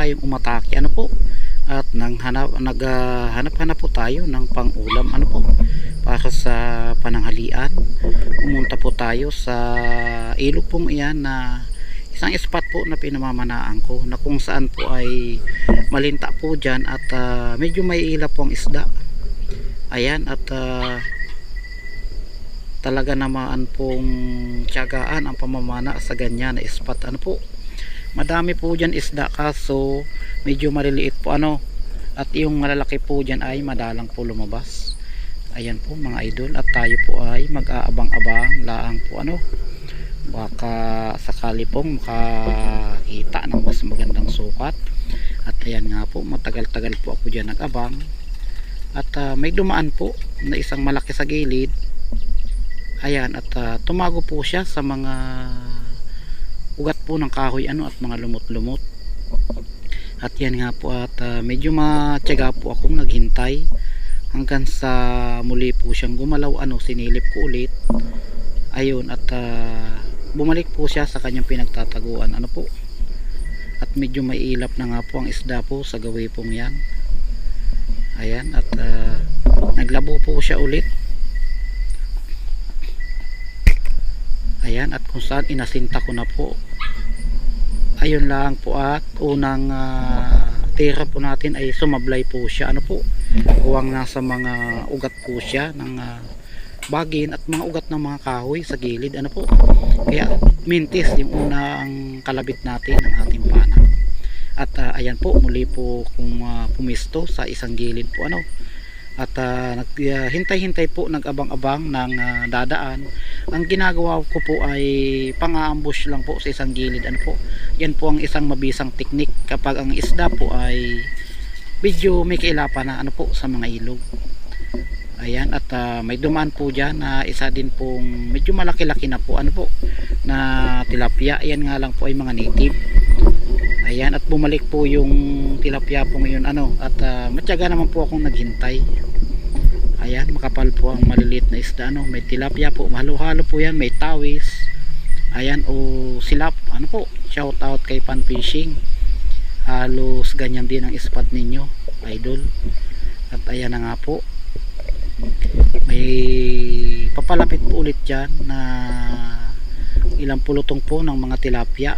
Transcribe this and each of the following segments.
tayong umatake ano po, at naghanap po tayo ng pang-ulam ano po para sa pananghalian. Pumunta po tayo sa ilog pong iyan na isang spot po na pinamamanaan ko, na kung saan po ay malinta po dyan at medyo may ilap po ang isda. Ayan, at talaga naman pong tiyagaan ang pamamana sa ganyan na spot ano po. Madami po dyan isda, kaso medyo maliliit po ano, at yung malalaki po dyan ay madalang po lumabas. Ayan po mga idol, at tayo po ay mag-aabang-abang laang po ano, baka sakali pong makakita ng mas magandang sukat. At ayan nga po, matagal-tagal po ako dyan nag-abang, at may dumaan po na isang malaki sa gilid. Ayan, at tumago po siya sa mga ugat po ng kahoy ano, at mga lumot-lumot. At yan nga po, at medyo matyaga po akong naghintay hanggang sa muli po siyang gumalaw ano, sinilip ko ulit. Ayun, at bumalik po siya sa kanyang pinagtataguan ano po, at medyo may ilap na nga po ang isda po sa gawi pong yan. Ayan, at naglabo po siya ulit. Ayan, at kung saan inasinta ko na po. Ayun lang po, at unang tira po natin ay sumablay po siya ano po, huwang nasa mga ugat po siya ng bagin at mga ugat ng mga kahoy sa gilid ano po. Kaya mintis yung unang kalabit natin ng ating pana. At ayan po, muli po kung pumisto sa isang gilid po ano, at hintay-hintay po, nag-abang-abang ng dadaan. Ang ginagawa ko po ay pang-ambush lang po sa isang gilid ano po. Yan po ang isang mabisang teknik kapag ang isda po ay medyo may kailapan na ano po sa mga ilog. Ayan, at may dumaan po dyan na isa din pong medyo malaki-laki na po ano po na tilapia. Ayan nga lang po ay mga native. Ayan, at bumalik po yung tilapia po ngayon ano, at matyaga naman po akong naghintay. Ayan, makapal po ang maliliit na isda ano, may tilapia po, mahalo-halo po yan, may tawis. Ayan, o silap ano po. Shout out kay Pan Fishing. Halos ganyan din ang spot ninyo idol. At ayan na nga po, may papalapit po ulit dyan na ilang pulutong po ng mga tilapia.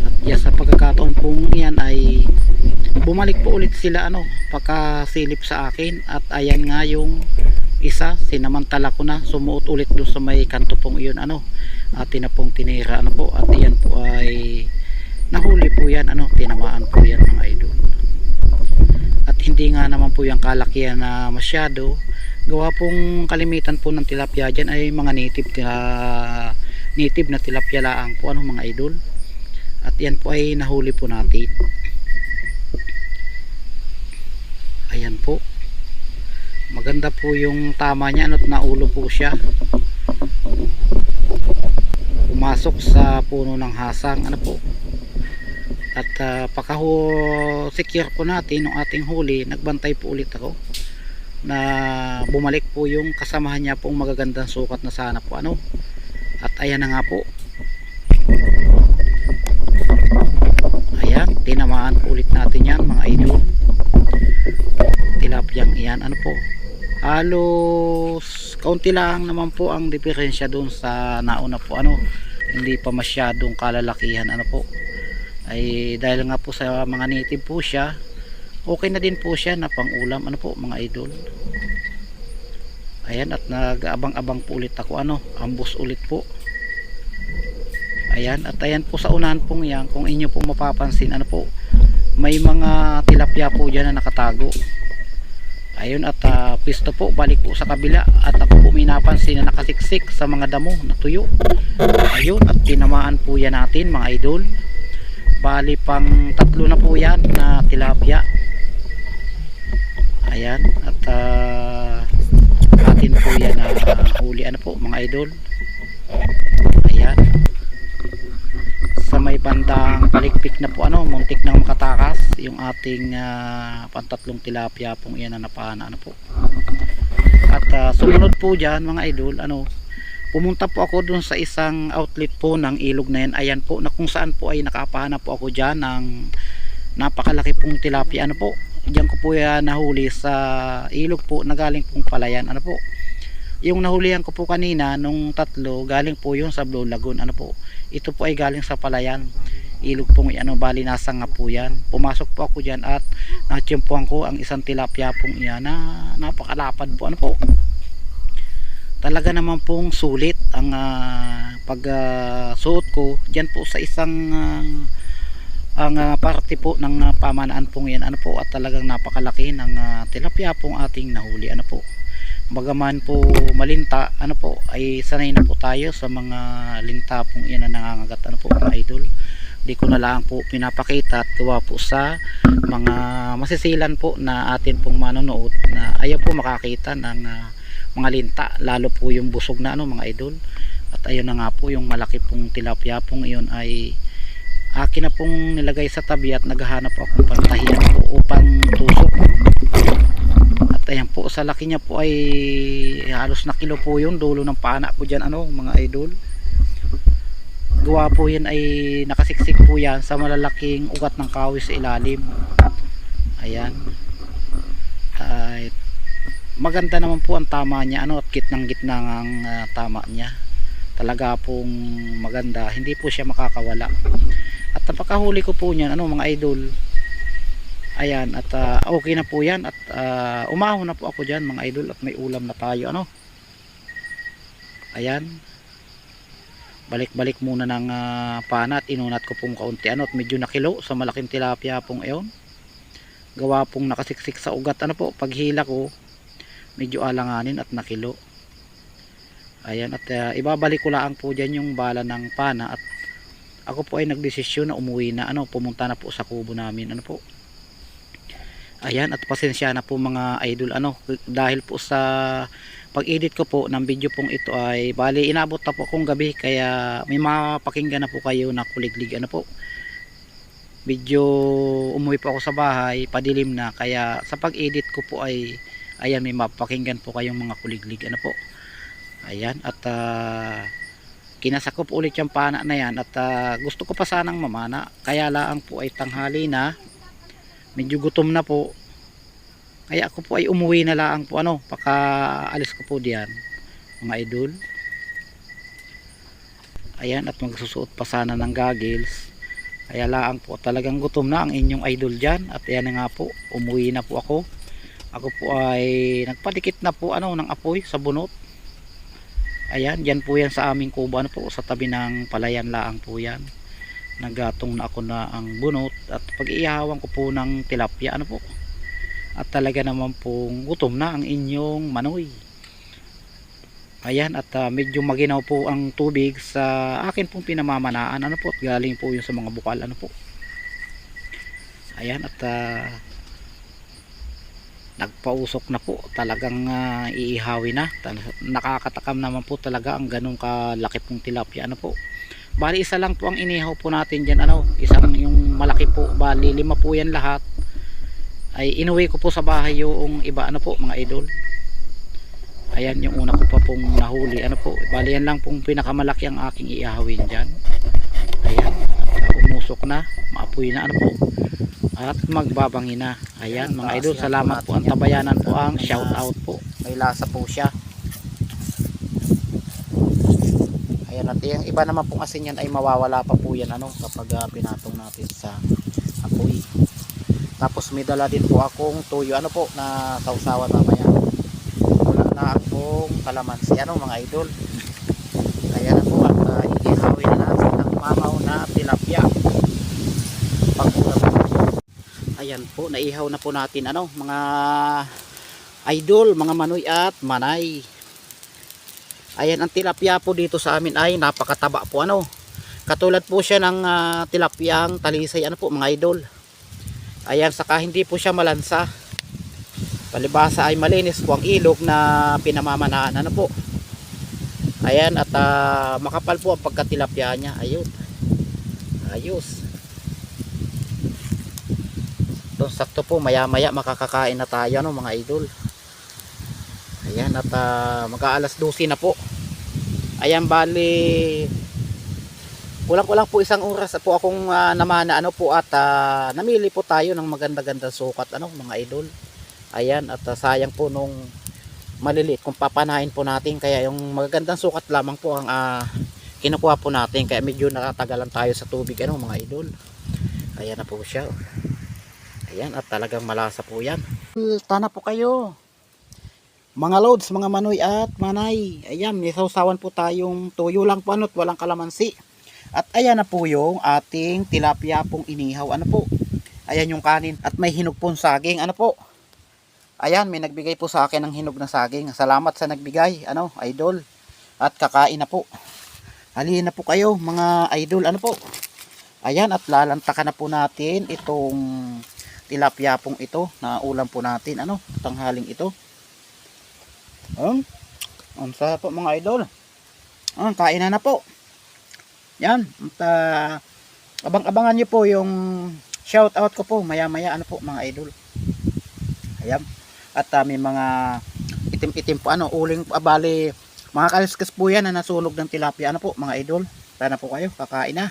At yes, sa pagkakataon pong yan ay bumalik po ulit sila ano, pagkasilip sa akin. At ayan nga yung isa, sinamantala ko na, sumuot ulit doon sa may kanto pong iyon ano, atin na pong tinira ano po. At yan po ay nahuli po yan ano, tinamaan po yan mga idol. At hindi nga naman po yung kalakihan na masyado, gawa pong kalimitan po ng tilapia dyan ay mga native na tilapia laang po ano mga idol. At yan po ay nahuli po natin. Ayan po, maganda po yung tama niya at naulo po siya, pumasok sa puno ng hasang ano po. At secure po natin ng ating huli, nagbantay po ulit ako na bumalik po yung kasamahan niya pong magagandang sukat na sana po ano. At ayan na nga po, ayan, tinamaan po ulit natin yan mga idol. Tilapyang iyan ano po, halos kaunti lang naman po ang diferensya doon sa nauna po ano, hindi pa masyadong kalalakihan ano po. Ay dahil nga po sa mga native po siya, okay na din po siya na pang ulam ano po mga idol. Ayan, at nag-abang-abang po ulit ako ano, ambos ulit po. Ayan, at ayan po sa unahan pong yan, kung inyo pong mapapansin ano po, may mga tilapia po dyan na nakatago. Ayun, at pisto po, balik po sa kabila. At ako po may napansin na nakasiksik sa mga damo na tuyo. Ayun, at tinamaan po yan natin mga idol. Bali pang 3 na po yan na tilapia. Ayan, at atin po yan na huli ano po mga idol. Ayan, sa may bandang palikpik na po ano, muntik nang makatakas yung ating pantatlong tilapia pong iyan na napana ano po. At sumunod po dyan mga idol ano, pumunta po ako dun sa isang outlet po ng ilog na yan. Ayan po, na kung saan po ay nakapahanap po ako dyan ng napakalaki pong tilapia. Ano po, diyan ko po yan nahuli sa ilog po na galing pong Palayan. Ano po, yung nahulihan ko po kanina nung tatlo, galing po yun sa Blue Lagoon. Ano po, ito po ay galing sa Palayan ilog pong ano, bali nasa nga po yan. Pumasok po ako dyan at natsyempohan ko ang isang tilapia pong iyan na napakalapad po. Ano po, talaga naman pong sulit ang pag suot ko dyan po sa isang ang parte po ng pamanaan pong yan. Ano po, at talagang napakalaki ng tilapia pong ating nahuli. Ano po, bagaman po malinta, ano po, ay sanay na po tayo sa mga linta pong yan na nangangagat. Ano po mga idol, di ko na lang po pinapakita at gawa po sa mga masisilan po na atin pong manonood na ayaw po makakita ng mga linta, lalo po yung busog na ano mga idol. At ayun na nga po, yung malaki pong tilapia pong iyon ay akin na pong nilagay sa tabi at naghahanap akong pantahiyan po upang tusok. At ayan po, sa laki niya po ay halos na kilo po yung dulo ng pana po dyan ano mga idol. Gawa po yan ay nakasiksik po yan sa malalaking ugat ng kawis sa ilalim. Ayan, ay maganda naman po ang tama niya ano, at gitnang gitna ang tama niya. Talaga pong maganda, hindi po siya makakawala. At napakahuli ko po niyan ano mga idol. Ayan, at okay na po yan. At umahon na po ako dyan mga idol, at may ulam na tayo ano. Ayan, balik-balik muna ng pana at inunat ko pong kaunti ano, at medyo nakilo sa malaking tilapia pong iyon. Gawa pong nakasiksik sa ugat ano po, paghila ko medyo alanganin at nakilo. Ayan, at ibabalik ko lang po dyan yung bala ng pana, at ako po ay nagdesisyon na umuwi na ano, pumunta na po sa kubo namin ano po. Ayan, at pasensya na po mga idol ano, dahil po sa pag-edit ko po ng video pong ito ay bali inabot na po akong gabi, kaya may mapakinggan na po kayo na kuliglig ano po. Medyo umuwi po ako sa bahay, padilim na, kaya sa pag-edit ko po ay ayan, may mapakinggan po kayong mga kuliglig ano po. Ayan, at kinasak ko po ulit yung pana na yan, at gusto ko pa sanang mamana, kaya lang po ay tanghali na, medyo gutom na po. Kaya ako po ay umuwi na lang po ano, pakaalis ko po diyan mga idol. Ayan, at magsusuot pa sana ng goggles, kaya lang po talagang gutom na ang inyong idol dyan. At ayan na nga po, umuwi na po ako. Ako po ay nagpadikit na po ano ng apoy sa bunot. Ayan, dyan po yan sa aming kubo ano po, sa tabi ng Palayan laang po yan. Nagatong na ako na ang bunot, at pag-iihawan ko po ng tilapia ano po. At talaga naman pong gutom na ang inyong manoy. Ayan, at medyo maginaw po ang tubig sa akin pong pinamamanaan ano po, at galing po yun sa mga bukal ano po. Ayan, at nagpausok na po, talagang iihawi na. Nakakatakam naman po talaga ang ganong kalaki pong tilapia ano po. Bali isa lang po ang inihaw po natin dyan ano, isang yung malaki po, bali 5 po yan lahat. Ay inuwi ko po sa bahay yung iba ano po mga idol. Ayan, yung una ko pa pong nahuli ano po, bali yan lang pong pinakamalaki ang aking iihawin dyan. Ayan, at umusok na, maapoy na ano po, at magbabangi na. Ayan mga idol, salamat po, ang tabayanan po ang shout out po, may lasa po siya. Ayan, at yung iba naman pong asin yan ay mawawala pa po yan ano, kapag pinatong natin sa apoy. Tapos may dala din po akong tuyo ano po, na sausawan mamaya. Wala na akong kalamansi ano mga idol. Ayan na po, at ihawin na natin ang mamaw na tilapia. Ayan po, naihaw na po natin ano mga idol, mga manoy at manay. Ayan, ang tilapia po dito sa amin ay napakataba po ano. Katulad po siya ng tilapiyang talisay ano po mga idol. Ayan, saka hindi po siya malansa. Palibasa ay malinis po ang ilog na pinamamanaan ano po. Ayan, at makapal po ang pagkatilapia niya. Ayun, ayos. Doon sakto po, maya maya makakakain na tayo no mga idol. Ayan, at mag-aalas 12 na po. Ayan, bali kulang-kulang po isang oras po akong namana ano po at namili po tayo ng maganda-gandang sukat ano mga idol. Ayan, at sayang po nung maliliit kung papanahin po natin, kaya yung magagandang sukat lamang po ang kinukuha po natin, kaya medyo nakatagalan tayo sa tubig ano mga idol. Ayan na po siya. Ayan, at talagang malasa po yan. Tana po kayo mga loads, mga manoy at manay. Ayan, may sausawan po tayong tuyo lang po ano, at walang kalamansi. At ayan na po yung ating tilapia pong inihaw ano po. Ayan yung kanin at may hinog pong saging ano po. Ayan, may nagbigay po sa akin ng hinog na saging. Salamat sa nagbigay ano idol. At kakain na po. Halina na po kayo mga idol ano po. Ayan, at lalantakan na po natin itong tilapia pong ito na ulam po natin ano tanghaling ito. Ang sarap po mga idol. Kain na po. Yan, at abang-abangan nyo po yung shout out ko po maya maya ano po mga idol. Ayan, at may mga itim-itim po ano uling bali mga kaliskas po yan na nasunog ng tilapia ano po mga idol. Tara na po kayo, kakain na.